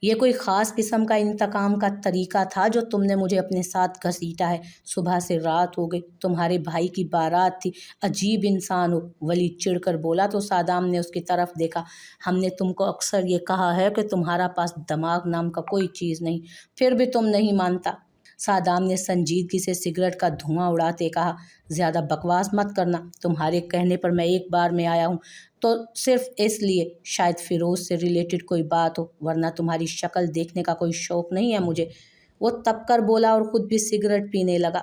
یہ کوئی خاص قسم کا انتقام کا طریقہ تھا جو تم نے مجھے اپنے ساتھ گھسیٹا ہے؟ صبح سے رات ہو گئی، تمہارے بھائی کی بارات تھی، عجیب انسان ہو، ولی چڑ کر بولا تو صادام نے اس کی طرف دیکھا۔ ہم نے تم کو اکثر یہ کہا ہے کہ تمہارا پاس دماغ نام کا کوئی چیز نہیں، پھر بھی تم نہیں مانتا۔ صادام نے سنجیدگی سے سگریٹ کا دھواں اڑاتے کہا، زیادہ بکواس مت کرنا، تمہارے کہنے پر میں ایک بار میں آیا ہوں تو صرف اس لیے شاید فیروز سے ریلیٹڈ کوئی بات ہو، ورنہ تمہاری شکل دیکھنے کا کوئی شوق نہیں ہے مجھے۔ وہ تپ کر بولا اور خود بھی سگریٹ پینے لگا۔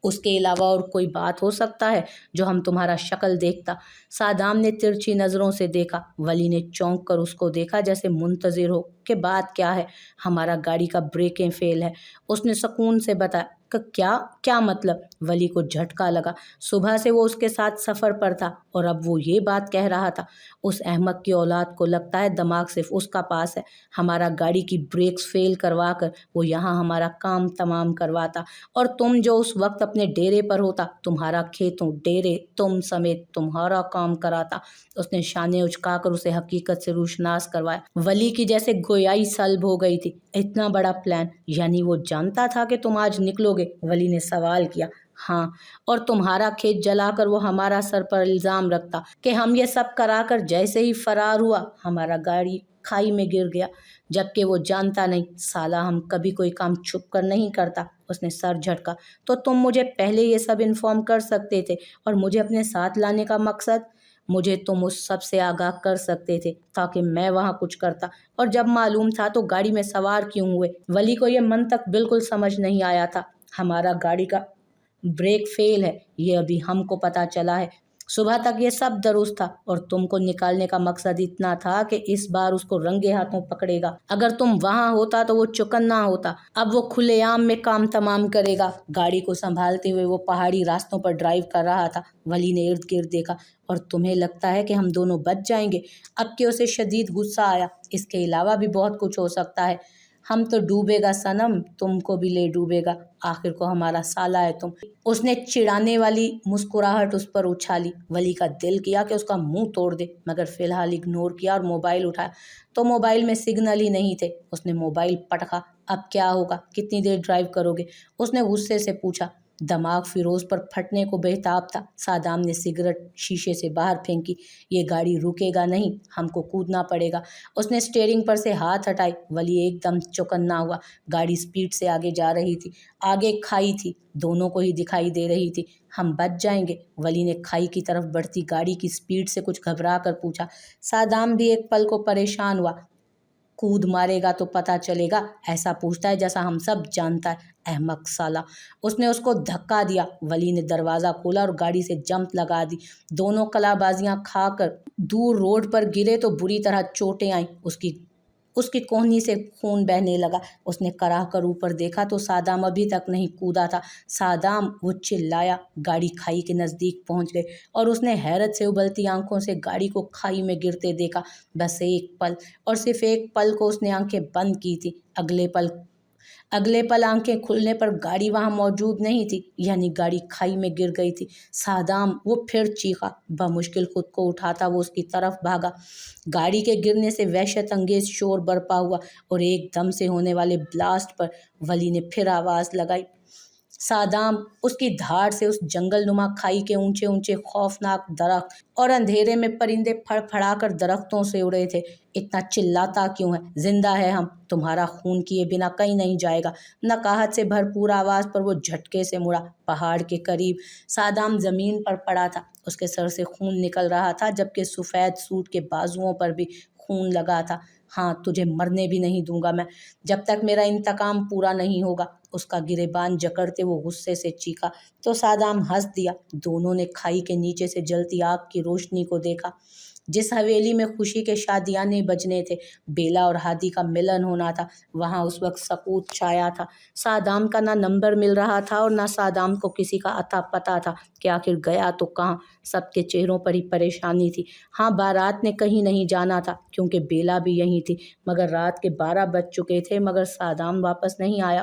اس کے علاوہ اور کوئی بات ہو سکتا ہے جو ہم تمہارا شکل دیکھتا؟ صادام نے ترچھی نظروں سے دیکھا۔ ولی نے چونک کر اس کو دیکھا جیسے منتظر ہو کہ بات کیا ہے۔ ہمارا گاڑی کا بریکیں فیل ہے، اس نے سکون سے بتایا۔ کہ کیا مطلب؟ ولی کو جھٹکا لگا۔ صبح سے وہ اس کے ساتھ سفر پر تھا اور اب وہ یہ بات کہہ رہا تھا۔ اس احمق کی اولاد کو لگتا ہے دماغ صرف اس کا پاس ہے۔ ہمارا گاڑی کی بریکس فیل کروا کر وہ یہاں ہمارا کام تمام کرواتا، اور تم جو اس وقت اپنے ڈیرے پر ہوتا، تمہارا کھیتوں، ڈیرے، تم سمیت تمہارا کام کراتا۔ اس نے شانے اچکا کر اسے حقیقت سے روشناس کروایا۔ ولی کی جیسے گویائی سلب ہو گئی تھی۔ اتنا بڑا پلان، یعنی وہ جانتا تھا کہ تم آج نکلو گے؟ ولی نے سوال کیا۔ ہاں، اور تمہارا کھیت جلا کر وہ ہمارا سر پر الزام رکھتا کہ ہم یہ سب کرا کر جیسے ہی فرار ہوا ہمارا گاڑی کھائی میں گر گیا، جبکہ وہ جانتا نہیں۔ سالہ ہم کبھی کوئی کام چھپ کر نہیں کرتا۔ اس نے سر جھٹکا۔ تو تم مجھے پہلے یہ سب انفارم کر سکتے تھے، اور مجھے اپنے ساتھ لانے کا مقصد؟ مجھے تم اس سب سے آگاہ کر سکتے تھے تاکہ میں وہاں کچھ کرتا، اور جب معلوم تھا تو گاڑی میں سوار کیوں ہوئے؟ ولی کو یہ منطق بالکل سمجھ نہیں آیا تھا۔ ہمارا گاڑی کا بریک فیل ہے، یہ ابھی ہم کو پتہ چلا ہے۔ صبح تک یہ سب درست تھا، اور تم کو نکالنے کا مقصد اتنا تھا کہ اس بار اس کو رنگے ہاتھوں پکڑے گا۔ اگر تم وہاں ہوتا تو وہ چکنا ہوتا، اب وہ کھلے عام میں کام تمام کرے گا۔ گاڑی کو سنبھالتے ہوئے وہ پہاڑی راستوں پر ڈرائیو کر رہا تھا۔ ولی نے ارد گرد دیکھا۔ اور تمہیں لگتا ہے کہ ہم دونوں بچ جائیں گے؟ اب کہ اسے شدید غصہ آیا۔ اس کے علاوہ بھی بہت کچھ ہو سکتا ہے۔ ہم تو ڈوبے گا صنم، تم کو بھی لے ڈوبے گا، آخر کو ہمارا سالہ ہے تم۔ اس نے چڑانے والی مسکراہٹ اس پر اچھالی۔ ولی کا دل کیا کہ اس کا منہ توڑ دے، مگر فی الحال اگنور کیا اور موبائل اٹھایا تو موبائل میں سگنل ہی نہیں تھے۔ اس نے موبائل پٹکا۔ اب کیا ہوگا؟ کتنی دیر ڈرائیو کرو گے؟ اس نے غصے سے پوچھا۔ دماغ فیروز پر پھٹنے کو بےتاب تھا۔ صادام نے سگریٹ شیشے سے باہر پھینکی۔ یہ گاڑی رکے گا نہیں، ہم کو کودنا پڑے گا۔ اس نے اسٹیئرنگ پر سے ہاتھ ہٹائے۔ ولی ایک دم چوکنا ہوا۔ گاڑی سپیڈ سے آگے جا رہی تھی۔ آگے کھائی تھی، دونوں کو ہی دکھائی دے رہی تھی۔ ہم بچ جائیں گے؟ ولی نے کھائی کی طرف بڑھتی گاڑی کی سپیڈ سے کچھ گھبرا کر پوچھا۔ صادام بھی ایک پل کو پریشان ہوا۔ کود مارے گا تو پتہ چلے گا، ایسا پوچھتا ہے جیسا ہم سب جانتا ہے، احمق سالہ۔ اس نے اس کو دھکا دیا۔ ولی نے دروازہ کھولا اور گاڑی سے جمپ لگا دی۔ دونوں کلا بازیاں کھا کر دور روڈ پر گرے تو بری طرح چوٹیں آئیں۔ اس کی کوہنی سے خون بہنے لگا۔ اس نے کراہ کر اوپر دیکھا تو صادام ابھی تک نہیں کودا تھا۔ صادام! وہ چلایا۔ گاڑی کھائی کے نزدیک پہنچ گئی اور اس نے حیرت سے ابلتی آنکھوں سے گاڑی کو کھائی میں گرتے دیکھا۔ بس ایک پل، اور صرف ایک پل کو اس نے آنکھیں بند کی تھی۔ اگلے پل آنکھیں کھلنے پر گاڑی وہاں موجود نہیں تھی، یعنی گاڑی کھائی میں گر گئی تھی۔ صادام! وہ پھر چیخا۔ بمشکل خود کو اٹھاتا وہ اس کی طرف بھاگا۔ گاڑی کے گرنے سے وحشت انگیز شور برپا ہوا، اور ایک دم سے ہونے والے بلاسٹ پر ولی نے پھر آواز لگائی۔ صادام! اس کی دھاڑ سے اس جنگل نما کھائی کے اونچے اونچے خوفناک درخت اور اندھیرے میں پرندے پھڑ پھڑا کر درختوں سے اڑے تھے۔ اتنا چلاتا کیوں ہے؟ زندہ ہے ہم، تمہارا خون کیے بنا کہیں نہیں جائے گا۔ نقاہت سے بھرپور آواز پر وہ جھٹکے سے مڑا۔ پہاڑ کے قریب صادام زمین پر پڑا تھا۔ اس کے سر سے خون نکل رہا تھا، جبکہ سفید سوٹ کے بازوؤں پر بھی خون لگا تھا۔ ہاں، تجھے مرنے بھی نہیں دوں گا میں، جب تک میرا انتقام پورا نہیں ہوگا۔ اس کا گریبان جکڑتے وہ غصے سے چیخا تو صادام ہنس دیا۔ دونوں نے کھائی کے نیچے سے جلتی آگ کی روشنی کو دیکھا۔ جس حویلی میں خوشی کے شادیانے بجنے تھے، بیلا اور ہادی کا ملن ہونا تھا، وہاں اس وقت سکوت چھایا تھا۔ صادام کا نہ نمبر مل رہا تھا اور نہ صادام کو کسی کا اتا پتہ تھا کہ آخر گیا تو کہاں۔ سب کے چہروں پر ہی پریشانی تھی۔ ہاں، بارات نے کہیں نہیں جانا تھا کیونکہ بیلا بھی یہیں تھی، مگر رات کے 12 بج چکے تھے، مگر صادام واپس نہیں آیا۔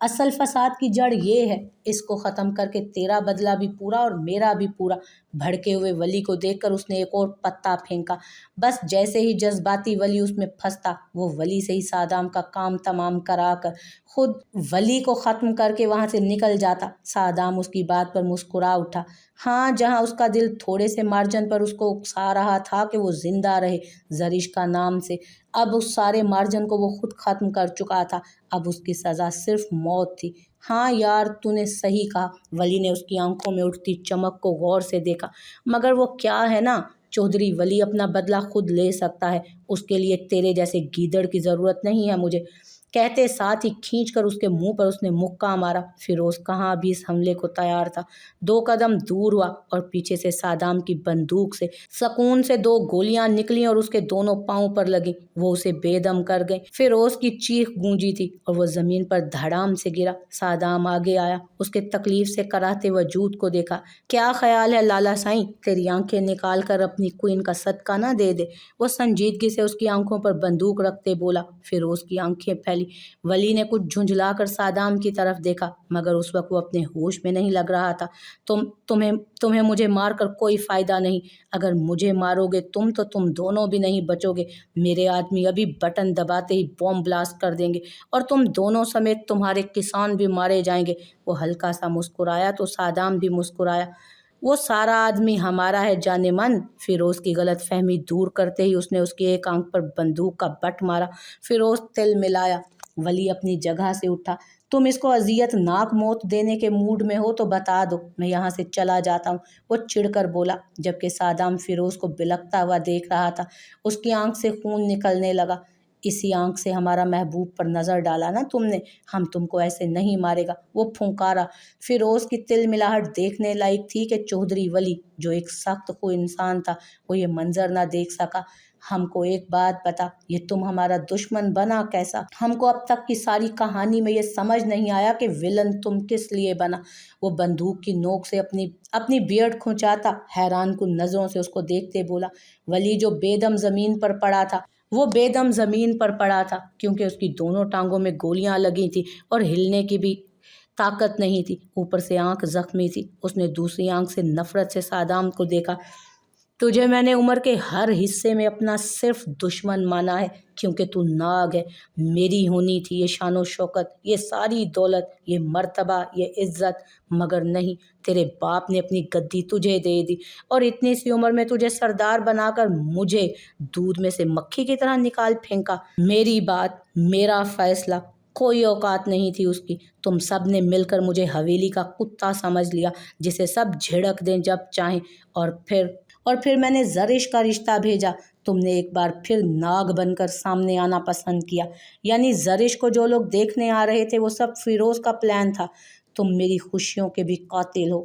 اصل فساد کی جڑ یہ ہے، اس کو ختم کر کے تیرا بدلہ بھی پورا اور میرا بھی پورا۔ بھڑکے ہوئے ولی کو دیکھ کر اس نے ایک اور پتا پھینکا۔ بس جیسے ہی جذباتی ولی اس میں پھنستا، وہ ولی سے ہی صادام کا کام تمام کرا کر خود ولی کو ختم کر کے وہاں سے نکل جاتا۔ صادام اس کی بات پر مسکرا اٹھا۔ ہاں، جہاں اس کا دل تھوڑے سے مارجن پر اس کو اکسا رہا تھا کہ وہ زندہ رہے زرش کا نام سے، اب اس سارے مارجن کو وہ خود ختم کر چکا تھا۔ اب اس کی سزا صرف موت تھی۔ ہاں یار، تو نے صحیح کہا۔ ولی نے اس کی آنکھوں میں اٹھتی چمک کو غور سے دیکھا۔ مگر وہ کیا ہے نا، چودھری ولی اپنا بدلہ خود لے سکتا ہے، اس کے لیے تیرے جیسے گیدڑ کی ضرورت نہیں ہے مجھے۔ کہتے ساتھ ہی کھینچ کر اس کے منہ پر اس نے مکہ مارا۔ فیروز کہاں بھی اس حملے کو تیار تھا، 2 قدم دور ہوا اور پیچھے سے صادام کی بندوق سے سکون سے 2 گولیاں نکلیں اور اس کے دونوں پاؤں پر لگیں۔ وہ اسے بے دم کر گئیں۔ فیروز کی چیخ گونجی تھی اور وہ زمین پر دھڑام سے گرا۔ صادام آگے آیا، اس کے تکلیف سے کراہتے وجود کو دیکھا۔ کیا خیال ہے لالا سائیں، تیری آنکھیں نکال کر اپنی کوئن کا صدقہ نہ دے دے؟ وہ سنجیدگی سے اس کی آنکھوں پر بندوق رکھتے بولا۔ فیروز کی آنکھیں پھیلی۔ ولی نے کچھ جھنجھلا کر صادام کی طرف دیکھا، مگر اس وقت وہ اپنے ہوش میں نہیں لگ رہا تھا۔ تمہیں مجھے مار کر کوئی فائدہ نہیں۔ اگر مجھے مارو گے تو تم دونوں بھی نہیں بچو گے۔ میرے آدمی ابھی بٹن دباتے ہی بوم بلاسٹ کر دیں گے اور تم دونوں سمیت تمہارے کسان بھی مارے جائیں گے۔ وہ ہلکا سا مسکرایا تو صادام بھی مسکرایا۔ وہ سارا آدمی ہمارا ہے جان من۔ فیروز کی غلط فہمی دور کرتے ہی اس نے اس کی ایک آنکھ پر بندوق کا بٹ مارا۔ فیروز تل ملایا۔ ولی اپنی جگہ سے اٹھا۔ تم اس کو اذیت ناک موت دینے کے موڈ میں ہو تو بتا دو، میں یہاں سے چلا جاتا ہوں، وہ چڑ کر بولا، جبکہ صادام فیروز کو بلکتا ہوا دیکھ رہا تھا۔ اس کی آنکھ سے خون نکلنے لگا۔ اسی آنکھ سے ہمارا محبوب پر نظر ڈالا نا تم نے، ہم تم کو ایسے نہیں مارے گا، وہ پھنکارا۔ فیروز کی تل ملاہٹ دیکھنے لائق تھی کہ چودھری ولی جو ایک سخت خو انسان تھا، وہ یہ منظر نہ دیکھ سکا۔ ہم کو ایک بات بتا، یہ تم ہمارا دشمن بنا کیسا؟ ہم کو اب تک کی ساری کہانی میں یہ سمجھ نہیں آیا کہ ولن تم کس لیے بنا۔ وہ بندوق کی نوک سے اپنی بیئرڈ کھنچاتا حیران کن نظروں سے اس کو دیکھتے بولا۔ ولی جو بے دم زمین پر پڑا تھا، وہ بے دم زمین پر پڑا تھا کیونکہ اس کی دونوں ٹانگوں میں گولیاں لگی تھیں اور ہلنے کی بھی طاقت نہیں تھی، اوپر سے آنکھ زخمی تھی۔ اس نے دوسری آنکھ سے نفرت سے صادام کو دیکھا۔ تجھے میں نے عمر کے ہر حصے میں اپنا صرف دشمن مانا ہے کیونکہ تو ناگ ہے۔ میری ہونی تھی یہ شان و شوکت، یہ ساری دولت، یہ مرتبہ، یہ عزت، مگر نہیں، تیرے باپ نے اپنی گدی تجھے دے دی اور اتنی سی عمر میں تجھے سردار بنا کر مجھے دودھ میں سے مکھی کی طرح نکال پھینکا۔ میری بات، میرا فیصلہ، کوئی اوقات نہیں تھی اس کی۔ تم سب نے مل کر مجھے حویلی کا کتا سمجھ لیا جسے سب جھڑک دیں جب چاہیں، اور پھر میں نے زرش کا رشتہ بھیجا۔ تم نے ایک بار پھر ناگ بن کر سامنے آنا پسند کیا، یعنی زرش کو جو لوگ دیکھنے آ رہے تھے وہ سب فیروز کا پلان تھا۔ تم میری خوشیوں کے بھی قاتل ہو،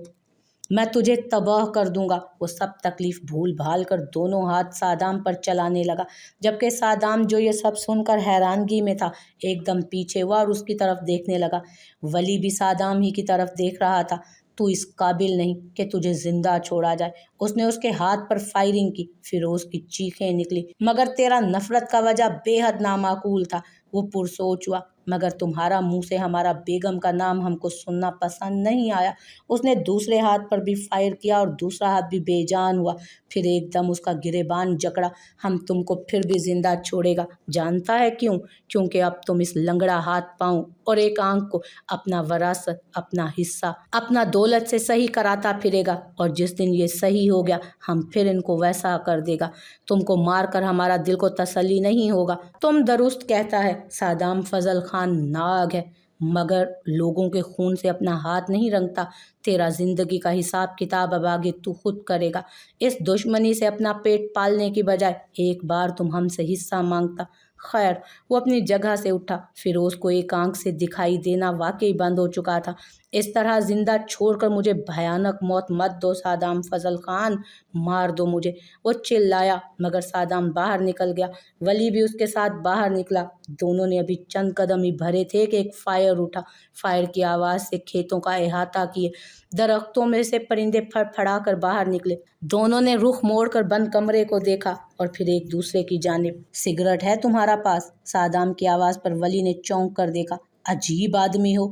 میں تجھے تباہ کر دوں گا۔ وہ سب تکلیف بھول بھال کر دونوں ہاتھ صادام پر چلانے لگا، جبکہ صادام جو یہ سب سن کر حیرانگی میں تھا ایک دم پیچھے ہوا اور اس کی طرف دیکھنے لگا۔ ولی بھی صادام ہی کی طرف دیکھ رہا تھا۔ تو اس قابل نہیں کہ تجھے زندہ چھوڑا جائے۔ اس نے اس کے ہاتھ پر فائرنگ کی۔ فیروز کی چیخیں نکلی، مگر تیرا نفرت کا وجہ بے حد نامعقول تھا۔ وہ پرسوچ ہوا، مگر تمہارا منہ سے ہمارا بیگم کا نام ہم کو سننا پسند نہیں آیا۔ اس نے دوسرے ہاتھ پر بھی فائر کیا اور دوسرا ہاتھ بھی بے جان ہوا۔ پھر ایک دم اس کا گریبان جکڑا۔ ہم تم کو پھر بھی زندہ چھوڑے گا، جانتا ہے کیوں؟ کیونکہ اب تم اس لنگڑا ہاتھ پاؤں اور ایک آنکھ کو اپنا وراثت، اپنا حصہ، اپنا دولت سے صحیح کراتا پھرے گا، اور جس دن یہ صحیح ہو گیا ہم پھر ان کو ویسا کر دے گا۔ تم کو مار کر ہمارا دل کو تسلی نہیں ہوگا۔ تم درست کہتا ہے، صادام فضل خان ناگ ہے، مگر لوگوں کے خون سے اپنا ہاتھ نہیں رنگتا۔ تیرا زندگی کا حساب کتاب اب آگے تو خود کرے گا۔ اس دشمنی سے اپنا پیٹ پالنے کی بجائے ایک بار تم ہم سے حصہ مانگتا۔ خیر، وہ اپنی جگہ سے اٹھا۔ فیروز کو ایک آنکھ سے دکھائی دینا واقعی بند ہو چکا تھا۔ اس طرح زندہ چھوڑ کر مجھے بھیانک موت مت دو صادام فضل خان، مار دو مجھے، وہ چلایا، مگر صادام باہر نکل گیا۔ ولی بھی اس کے ساتھ باہر نکلا۔ دونوں نے ابھی چند قدم ہی بھرے تھے کہ ایک فائر اٹھا۔ فائر کی آواز سے کھیتوں کا احاطہ کیے درختوں میں سے پرندے پھڑ پھڑا کر باہر نکلے۔ دونوں نے رخ موڑ کر بند کمرے کو دیکھا اور پھر ایک دوسرے کی جانب۔ سگریٹ ہے تمہارا پاس؟ صادام کی آواز پر ولی نے چونک کر دیکھا۔ عجیب آدمی ہو،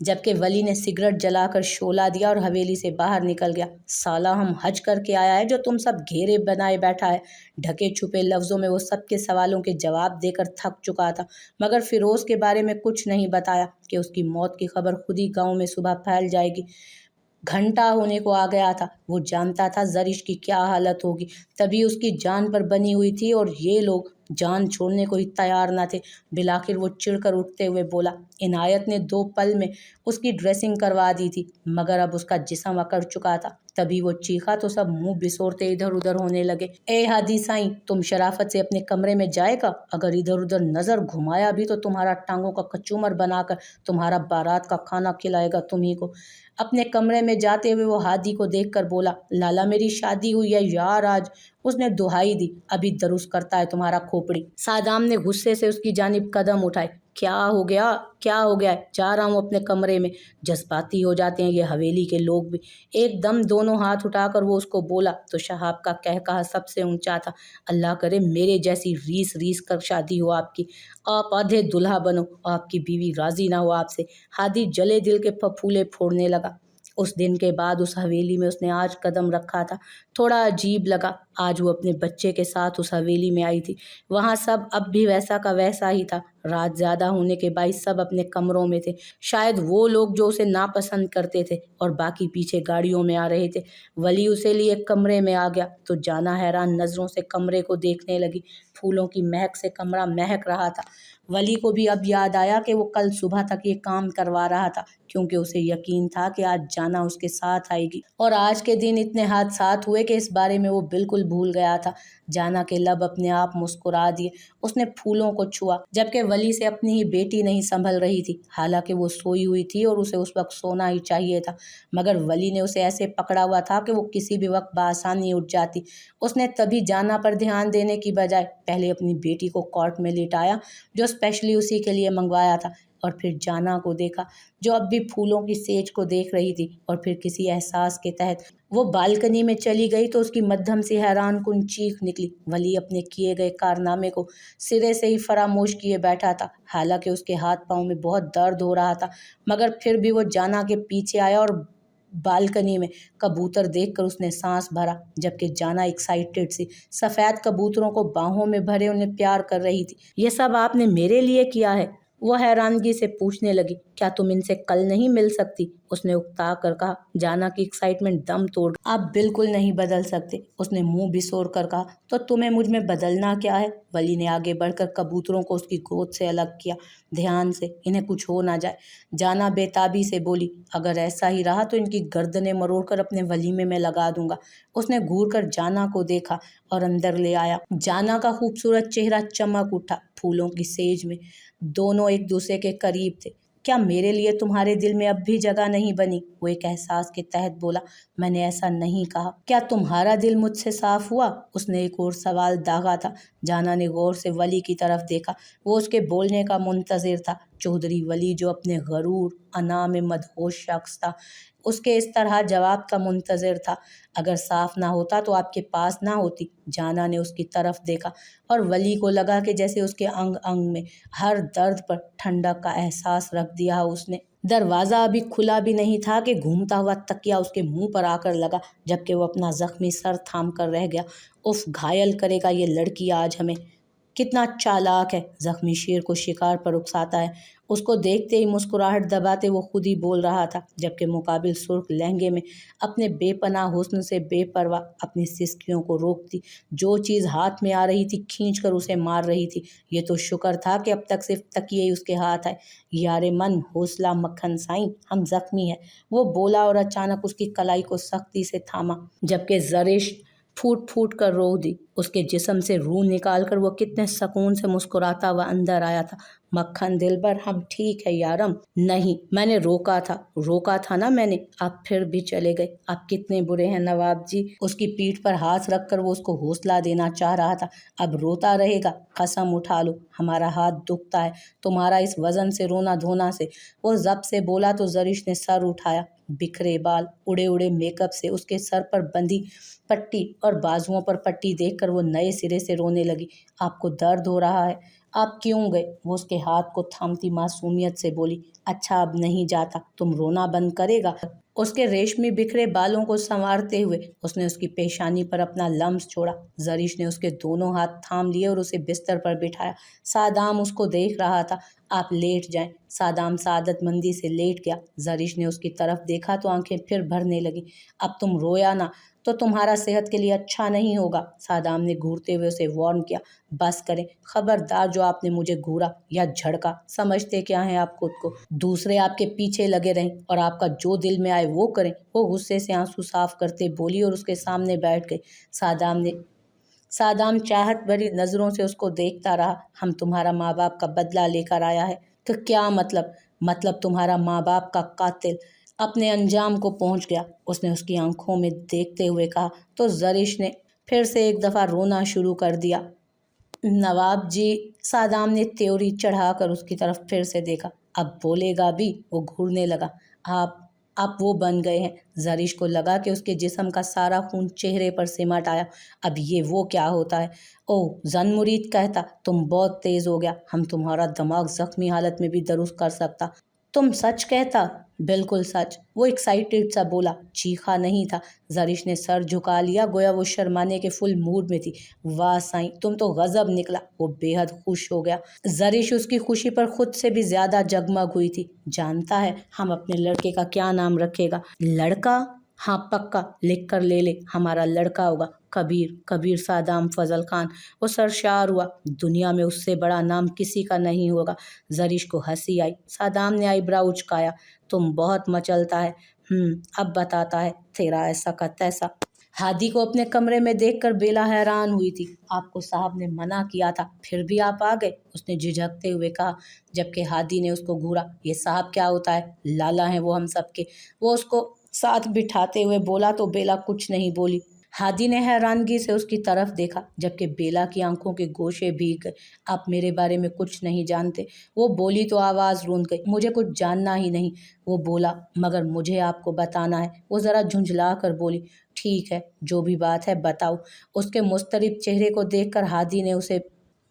جبکہ ولی نے سگریٹ جلا کر شعلہ دیا اور حویلی سے باہر نکل گیا۔ سالہ ہم حج کر کے آیا ہے جو تم سب گھیرے بنائے بیٹھا ہے۔ ڈھکے چھپے لفظوں میں وہ سب کے سوالوں کے جواب دے کر تھک چکا تھا، مگر فیروز کے بارے میں کچھ نہیں بتایا کہ اس کی موت کی خبر خود ہی گاؤں میں صبح پھیل جائے گی۔ گھنٹہ ہونے کو آ گیا تھا، وہ جانتا تھا زرش کی کیا حالت ہوگی، تبھی اس کی جان پر بنی ہوئی تھی اور یہ لوگ جان چھوڑنے کو ہی تیار نہ تھے۔ بالآخر وہ چڑ کر اٹھتے ہوئے بولا۔ عنایت نے 2 پل میں اس کی ڈریسنگ کروا دی تھی، مگر اب اس کا جسم اکڑ چکا تھا۔ تبھی وہ چیخا تو سب منہ بسورتے ادھر ادھر ہونے لگے۔ اے ہادی سائیں، تم شرافت سے اپنے کمرے میں جائے گا؟ اگر ادھر ادھر نظر گھمایا بھی تو تمہارا ٹانگوں کا کچومر بنا کر تمہارا بارات کا کھانا کھلائے گا تمہیں کو۔ اپنے کمرے میں جاتے ہوئے وہ ہادی کو دیکھ کر بولا، لالا میری شادی ہوئی ہے یار آج۔ اس نے دہائی دی، ابھی درست کرتا ہے تمہارا کھوپڑی۔ سادام نے غصے سے اس کی جانب قدم اٹھائے۔ کیا ہو گیا؟ کیا ہو گیا ہے؟ جا رہا ہوں اپنے کمرے میں۔ جذباتی ہو جاتے ہیں یہ حویلی کے لوگ بھی۔ ایک دم دونوں ہاتھ اٹھا کر وہ اس کو بولا تو شہاب کا کہا سب سے اونچا تھا، اللہ کرے میرے جیسی ریس ریس کر شادی ہو آپ کی، آپ آدھے دلہا بنو، آپ کی بیوی راضی نہ ہو آپ سے۔ ہادی جلے دل کے پھپھولے پھوڑنے لگا۔ اس دن کے بعد اس حویلی میں اس نے آج قدم رکھا تھا، تھوڑا عجیب لگا۔ آج وہ اپنے بچے کے ساتھ اس حویلی میں آئی تھی، وہاں سب اب بھی ویسا کا ویسا ہی تھا۔ رات زیادہ ہونے کے باعث سب اپنے کمروں میں تھے، شاید وہ لوگ جو اسے ناپسند کرتے تھے، اور باقی پیچھے گاڑیوں میں آ رہے تھے۔ ولی اسے لیے کمرے میں آ گیا تو جانا حیران نظروں سے کمرے کو دیکھنے لگی۔ پھولوں کی مہک سے کمرہ مہک رہا تھا۔ ولی کو بھی اب یاد آیا کہ وہ کل صبح تک یہ کام کروا رہا تھا، کیونکہ اسے یقین تھا کہ آج جانا اس کے ساتھ آئے گی، اور آج کے دن اتنے حادثات ہوئے کہ اس بارے میں وہ بالکل بھول گیا تھا۔ جانا کے لب اپنے آپ مسکرا دیے۔ اس نے پھولوں کو چھوا، جبکہ ولی سے اپنی ہی بیٹی نہیں سنبھل رہی تھی، حالانکہ وہ سوئی ہوئی تھی اور اسے اس وقت سونا ہی چاہیے تھا، مگر ولی نے اسے ایسے پکڑا ہوا تھا کہ وہ کسی بھی وقت بآسانی اٹھ جاتی۔ اس نے تبھی جانا پر دھیان دینے کی بجائے پہلے اپنی بیٹی کو کاٹ میں لٹایا جو اسپیشلی اسی کے لیے منگوایا تھا، اور پھر جانا کو دیکھا جو اب بھی پھولوں کی سیج کو دیکھ رہی تھی، اور پھر کسی احساس کے تحت وہ بالکنی میں چلی گئی تو اس کی مدھم سی حیران کن چیخ نکلی۔ ولی اپنے کیے گئے کارنامے کو سرے سے ہی فراموش کیے بیٹھا تھا، حالانکہ اس کے ہاتھ پاؤں میں بہت درد ہو رہا تھا، مگر پھر بھی وہ جانا کے پیچھے آیا اور بالکنی میں کبوتر دیکھ کر اس نے سانس بھرا، جبکہ جانا ایکسائٹڈ سی سفید کبوتروں کو باہوں میں بھرے انہیں پیار کر رہی تھی۔ یہ سب آپ نے میرے لیے کیا ہے؟ وہ حیرانگی سے پوچھنے لگی۔ کیا تم ان سے کل نہیں مل سکتی؟ اس نے اکتا کر کہا۔ جانا کی ایکسائٹمنٹ دم توڑ گئی۔ آپ بالکل نہیں بدل سکتے، اس نے منہ بسور کر کہا۔ تو تمہیں مجھ میں بدلنا کیا ہے؟ ولی نے آگے بڑھ کر کبوتروں کو اس کی گود سے الگ کیا، دھیان سے، انہیں کچھ ہو نہ جائے۔ جانا بے تابی سے بولی، اگر ایسا ہی رہا تو ان کی گردنیں مروڑ کر اپنے ولیمے میں لگا دوں گا۔ اس نے گھور کر جانا کو دیکھا اور اندر لے آیا۔ جانا کا خوبصورت چہرہ چمک اٹھا پھولوں کی سیج میں، دونوں ایک دوسرے کے قریب تھے۔ کیا میرے لیے تمہارے دل میں اب بھی جگہ نہیں بنی؟ وہ ایک احساس کے تحت بولا۔ میں نے ایسا نہیں کہا۔ کیا تمہارا دل مجھ سے صاف ہوا؟ اس نے ایک اور سوال داغا تھا۔ جانا نے غور سے ولی کی طرف دیکھا، وہ اس کے بولنے کا منتظر تھا۔ چودھری ولی جو اپنے غرور انا میں مدہوش شخص تھا، اس کے اس طرح جواب کا منتظر تھا۔ اگر صاف نہ ہوتا تو آپ کے پاس نہ ہوتی۔ جانا نے اس کی طرف دیکھا اور ولی کو لگا کہ جیسے اس کے انگ انگ میں ہر درد پر ٹھنڈک کا احساس رکھ دیا اس نے۔ دروازہ ابھی کھلا بھی نہیں تھا کہ گھومتا ہوا تکیا اس کے منہ پر آ کر لگا، جبکہ وہ اپنا زخمی سر تھام کر رہ گیا۔ اف، گھائل کرے گا یہ لڑکی آج ہمیں۔ کتنا چالاک ہے، زخمی شیر کو شکار پر اکساتا ہے۔ اس کو دیکھتے ہی مسکراہٹ دباتے وہ خود ہی بول رہا تھا، جبکہ مقابل سرخ لہنگے میں اپنے بے پناہ حسن سے بے پرواہ اپنی سسکیوں کو روکتی، جو چیز ہاتھ میں آ رہی تھی کھینچ کر اسے مار رہی تھی۔ یہ تو شکر تھا کہ اب تک صرف تکیے ہی اس کے ہاتھ آئے۔ یار من، حوصلہ مکھن سائیں، ہم زخمی ہیں، وہ بولا اور اچانک اس کی کلائی کو سختی سے تھاما، جبکہ زرش پھوٹ پھوٹ کر رو دی۔ اس کے جسم سے روح نکال کر وہ کتنے سکون سے مسکراتا ہوا اندر آیا تھا۔ مکھن دلبر، ہم ٹھیک ہے یارم۔ نہیں، میں نے روکا تھا نا میں نے، آپ پھر بھی چلے گئے۔ آپ کتنے برے ہیں نواب جی۔ اس کی پیٹھ پر ہاتھ رکھ کر وہ اس کو حوصلہ دینا چاہ رہا تھا۔ اب روتا رہے گا؟ قسم اٹھا لو، ہمارا ہاتھ دکھتا ہے تمہارا اس وزن سے رونا دھونا سے۔ وہ ضبط سے بولا تو زرش نے سر اٹھایا۔ بکھرے بال، اڑے اڑے میک اپ سے اس کے سر پر بندھی پٹی اور بازوؤں پر پٹی دیکھ کر وہ نئے سرے سے رونے لگی۔ آپ کو درد ہو رہا ہے؟ آپ کیوں گئے؟ وہ اس کے ہاتھ کو تھامتی معصومیت سے بولی۔ اچھا اب نہیں جاتا، تم رونا بند کرے گا؟ اس کے ریشمی بکھرے بالوں کو سنوارتے ہوئے اس نے اس کی پیشانی پر اپنا لمس چھوڑا۔ زریش نے اس کے دونوں ہاتھ تھام لیے اور اسے بستر پر بٹھایا۔ سادام اس کو دیکھ رہا تھا۔ آپ لیٹ جائیں۔ سادام سعادت مندی سے لیٹ گیا۔ زریش نے اس کی طرف دیکھا تو آنکھیں پھر بھرنے لگیں۔ اب تم رویا نہ تو تمہارا صحت کے لیے اچھا نہیں ہوگا۔ سادام نے گھورتے ہوئے اسے وارن کیا۔ بس کریں، خبردار جو آپ نے مجھے گھورا یا جھڑکا، سمجھتے کیا ہیں آپ خود کو؟ دوسرے آپ کے پیچھے لگے رہیں اور آپ کا جو دل میں آئے وہ کریں۔ وہ غصے سے آنسو صاف کرتے بولی اور اس کے سامنے بیٹھ گئی۔ سادام چاہت بھری نظروں سے اس کو دیکھتا رہا۔ ہم تمہارا ماں باپ کا بدلہ لے کر آیا ہے۔ تو کیا مطلب تمہارا ماں باپ کا قاتل اپنے انجام کو پہنچ گیا، اس نے اس کی آنکھوں میں دیکھتے ہوئے کہا۔ تو زریش نے پھر سے ایک دفعہ رونا شروع کر دیا۔ نواب جی، سادام نے تیوری چڑھا کر اس کی طرف پھر سے دیکھا۔ اب بولے گا بھی؟ وہ گھورنے لگا۔ آپ وہ بن گئے ہیں۔ زریش کو لگا کہ اس کے جسم کا سارا خون چہرے پر سمٹ آیا۔ اب یہ وہ کیا ہوتا ہے؟ اوہ، زن مرید کہتا تم بہت تیز ہو گیا، ہم تمہارا دماغ زخمی حالت میں بھی درست کر سکتا۔ تم سچ کہتا؟ بالکل سچ، وہ ایکسائٹیڈ سا بولا، چیخا نہیں تھا۔ زریش نے سر جھکا لیا گویا وہ شرمانے کے فل موڈ میں تھی۔ واہ سائیں، تم تو غضب نکلا۔ وہ بے حد خوش ہو گیا۔ زریش اس کی خوشی پر خود سے بھی زیادہ جگمگ ہوئی تھی۔ جانتا ہے ہم اپنے لڑکے کا کیا نام رکھے گا؟ لڑکا؟ ہاں پکا، لکھ کر لے لے، ہمارا لڑکا ہوگا کبیر سادام فضل خان۔ وہ سرشار ہوا۔ دنیا میں اس سے بڑا نام کسی کا نہیں ہوگا۔ زریش کو ہنسی آئی۔ سادام نے آئی براؤ اچکایا۔ تم بہت مچلتا ہے۔ اب بتاتا ہے تیرا ایسا کا تیسا۔ ہادی کو اپنے کمرے میں دیکھ کر بیلا حیران ہوئی تھی۔ آپ کو صاحب نے منع کیا تھا، پھر بھی آپ آ گئے، اس نے جھجکتے ہوئے کہا، جبکہ ہادی نے اس کو گھورا۔ یہ صاحب کیا ہوتا ہے؟ لالا ہیں وہ ہم سب کے۔ وہ اس کو ساتھ بٹھاتے ہوئے بولا تو بیلا کچھ نہیں بولی۔ ہادی نے حیرانگی سے اس کی طرف دیکھا، جبکہ بیلا کی آنکھوں کے گوشے بھیگ گئے۔ آپ میرے بارے میں کچھ نہیں جانتے، وہ بولی تو آواز روند گئی۔ مجھے کچھ جاننا ہی نہیں، وہ بولا، مگر مجھے آپ کو بتانا ہے۔ وہ ذرا جھنجھلا کر بولی، ٹھیک ہے، جو بھی بات ہے بتاؤ۔ اس کے مضطرب چہرے کو دیکھ کر ہادی نے اسے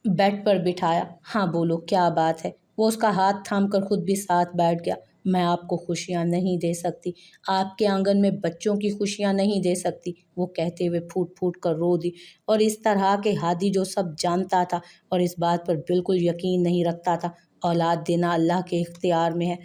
بیڈ پر بٹھایا۔ ہاں بولو، کیا بات ہے؟ وہ اس کا ہاتھ تھام کر خود بھی ساتھ بیٹھ گیا۔ میں آپ کو خوشیاں نہیں دے سکتی، آپ کے آنگن میں بچوں کی خوشیاں نہیں دے سکتی، وہ کہتے ہوئے پھوٹ پھوٹ کر رو دی۔ اور اس طرح کہ ہادی جو سب جانتا تھا اور اس بات پر بالکل یقین نہیں رکھتا تھا، اولاد دینا اللہ کے اختیار میں ہے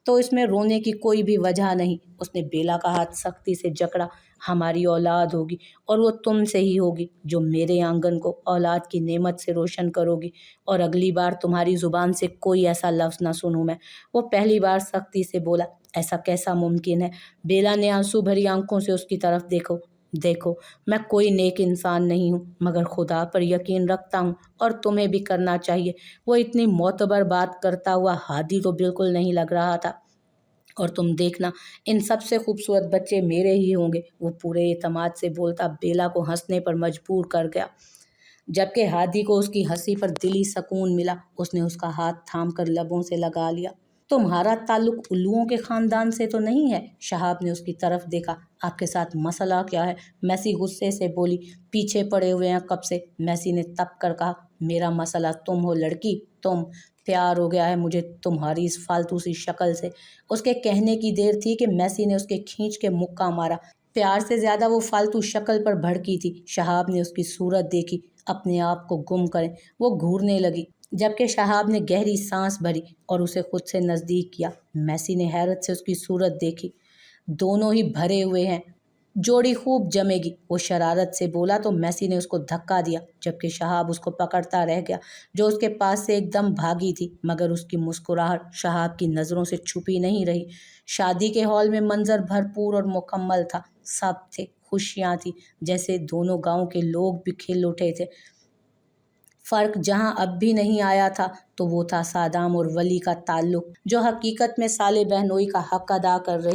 تو اس میں رونے کی کوئی بھی وجہ نہیں۔ اس نے بیلا کا ہاتھ سختی سے جکڑا۔ ہماری اولاد ہوگی اور وہ تم سے ہی ہوگی جو میرے آنگن کو اولاد کی نعمت سے روشن کرو گی، اور اگلی بار تمہاری زبان سے کوئی ایسا لفظ نہ سنوں میں۔ وہ پہلی بار سختی سے بولا۔ ایسا کیسا ممکن ہے؟ بیلا نے آنسو بھری آنکھوں سے اس کی طرف دیکھو، میں کوئی نیک انسان نہیں ہوں، مگر خدا پر یقین رکھتا ہوں اور تمہیں بھی کرنا چاہیے۔ وہ اتنی معتبر بات کرتا ہوا ہادی تو بالکل نہیں لگ رہا تھا۔ اور تم دیکھنا، ان سب سے خوبصورت بچے میرے ہی ہوں گے، وہ پورے اعتماد سے بولتا بیلا کو ہنسنے پر مجبور کر گیا، جبکہ ہادی کو اس کی ہنسی پر دلی سکون ملا۔ اس نے اس کا ہاتھ تھام کر لبوں سے لگا لیا۔ تمہارا تعلق الوؤں کے خاندان سے تو نہیں ہے؟ شہاب نے اس کی طرف دیکھا۔ آپ کے ساتھ مسئلہ کیا ہے؟ میسی غصے سے بولی۔ پیچھے پڑے ہوئے ہیں کب سے، میسی نے تپ کر کہا۔ میرا مسئلہ تم ہو لڑکی، تم۔ پیار ہو گیا ہے مجھے تمہاری اس فالتو سی شکل سے۔ اس کے کہنے کی دیر تھی کہ میسی نے اس کے کھینچ کے مکہ مارا۔ پیار سے زیادہ وہ فالتو شکل پر بھڑکی تھی۔ شہاب نے اس کی صورت دیکھی، اپنے آپ کو گم کریں، وہ گھورنے لگی، جبکہ شہاب نے گہری سانس بھری اور اسے خود سے نزدیک کیا۔ میسی نے حیرت سے اس کی صورت دیکھی۔ دونوں ہی بھرے ہوئے ہیں، جوڑی خوب جمے گی، وہ شرارت سے بولا تو میسی نے اس کو دھکا دیا، جبکہ شہاب اس کو پکڑتا رہ گیا، جو اس کے پاس سے ایک دم بھاگی تھی، مگر اس کی مسکراہٹ شہاب کی نظروں سے چھپی نہیں رہی۔ شادی کے ہال میں منظر بھرپور اور مکمل تھا، سب تھے، خوشیاں تھیں، جیسے دونوں گاؤں کے لوگ بھی کھل اٹھے تھے۔ فرق جہاں اب بھی نہیں آیا تھا تو وہ تھا سادام اور ولی کا تعلق، جو حقیقت میں صالح بہنوئی کا حق ادا کر رہے